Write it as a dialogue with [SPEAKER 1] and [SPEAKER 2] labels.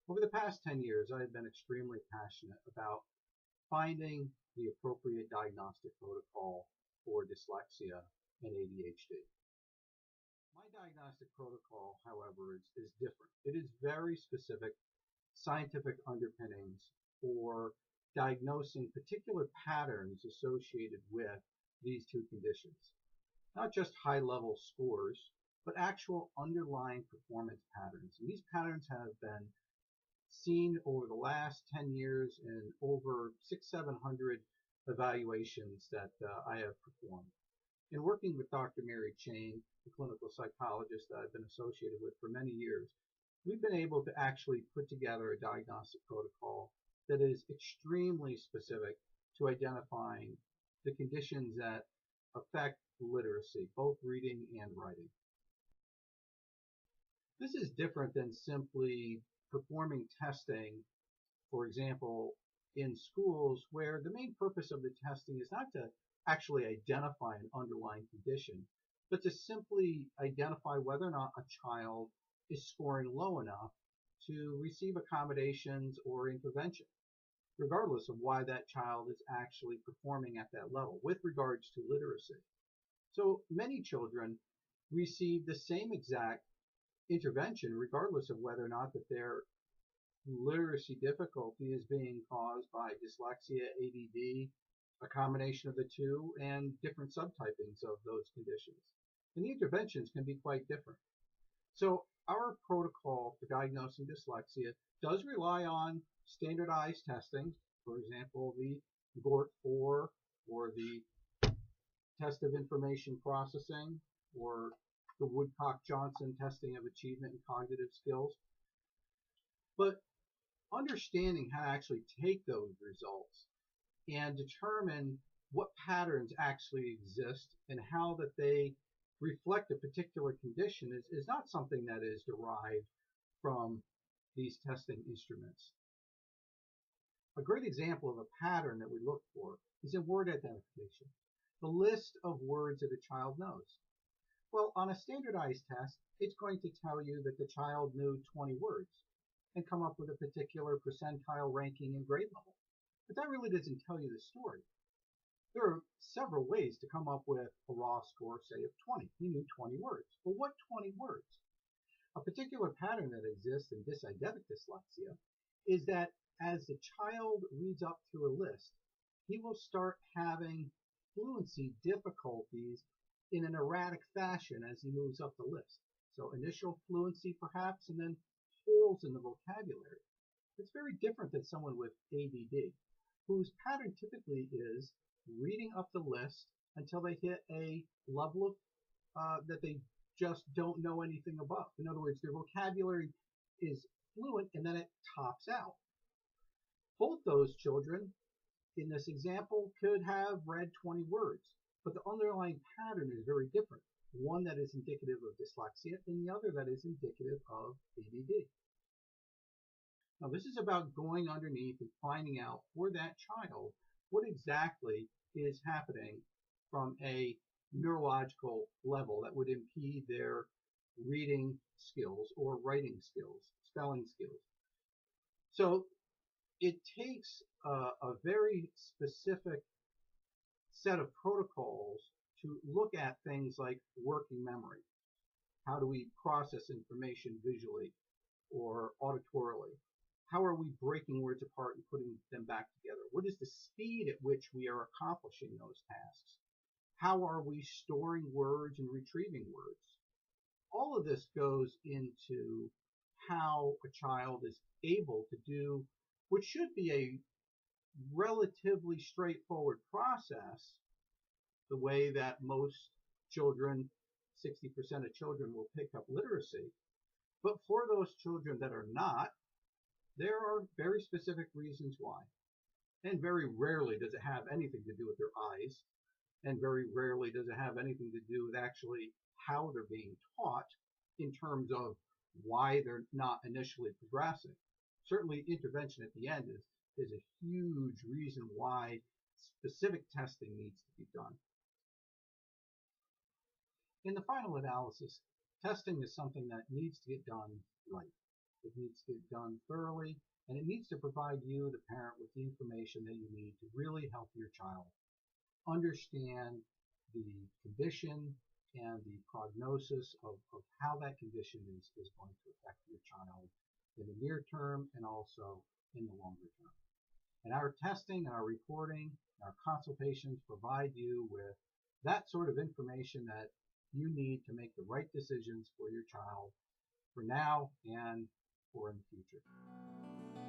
[SPEAKER 1] Over the past 10 years, I have been extremely passionate about finding the appropriate diagnostic protocol for dyslexia and ADHD. My diagnostic protocol, however, is different. It is very specific scientific underpinnings for diagnosing particular patterns associated with these two conditions. Not just high-level scores, but actual underlying performance patterns. And these patterns have been seen over the last 10 years in over 600-700 evaluations that I have performed. In working with Dr. Mary Chain, the clinical psychologist that I've been associated with for many years, we've been able to actually put together a diagnostic protocol that is extremely specific to identifying the conditions that affect literacy, both reading and writing. This is different than simply performing testing, for example, in schools where the main purpose of the testing is not to actually identify an underlying condition, but to simply identify whether or not a child is scoring low enough to receive accommodations or intervention, regardless of why that child is actually performing at that level with regards to literacy. So many children receive the same exact intervention regardless of whether or not that their literacy difficulty is being caused by dyslexia, ADD, a combination of the two, and different subtypings of those conditions. And the interventions can be quite different. So our protocol for diagnosing dyslexia does rely on standardized testing, for example, the GORT-4 or the test of information processing or the Woodcock-Johnson testing of achievement and cognitive skills. But understanding how to actually take those results and determine what patterns actually exist and how that they reflect a particular condition is not something that is derived from these testing instruments. A great example of a pattern that we look for is in word identification, the list of words that a child knows. Well, on a standardized test, it's going to tell you that the child knew 20 words and come up with a particular percentile ranking and grade level. But that really doesn't tell you the story. There are several ways to come up with a raw score, say, of 20. He knew 20 words. Well, what 20 words? A particular pattern that exists in dyseidetic dyslexia is that as the child reads up through a list, he will start having fluency difficulties in an erratic fashion as he moves up the list. So initial fluency perhaps, and then holes in the vocabulary. It's very different than someone with ADD, whose pattern typically is reading up the list until they hit a level of that they just don't know anything above. In other words, their vocabulary is fluent and then it tops out. Both those children in this example could have read 20 words, but the underlying pattern is very different. One that is indicative of dyslexia and the other that is indicative of ADD. Now this is about going underneath and finding out for that child what exactly is happening from a neurological level that would impede their reading skills or writing skills, spelling skills. So it takes a very specific set of protocols to look at things like working memory. How do we process information visually or auditorily? How are we breaking words apart and putting them back together? What is the speed at which we are accomplishing those tasks? How are we storing words and retrieving words? All of this goes into how a child is able to do what should be a relatively straightforward process, the way that most children, 60% of children, will pick up literacy. But for those children that are not, there are very specific reasons why. And very rarely does it have anything to do with their eyes. And very rarely does it have anything to do with actually how they're being taught in terms of why they're not initially progressing. Certainly intervention at the end is a huge reason why specific testing needs to be done. In the final analysis, testing is something that needs to get done right. It needs to get done thoroughly, and it needs to provide you, the parent, with the information that you need to really help your child understand the condition and the prognosis of how that condition is going to affect your child in the near term and also in the longer term. And our testing, our reporting, our consultations provide you with that sort of information that you need to make the right decisions for your child for now and for in the future.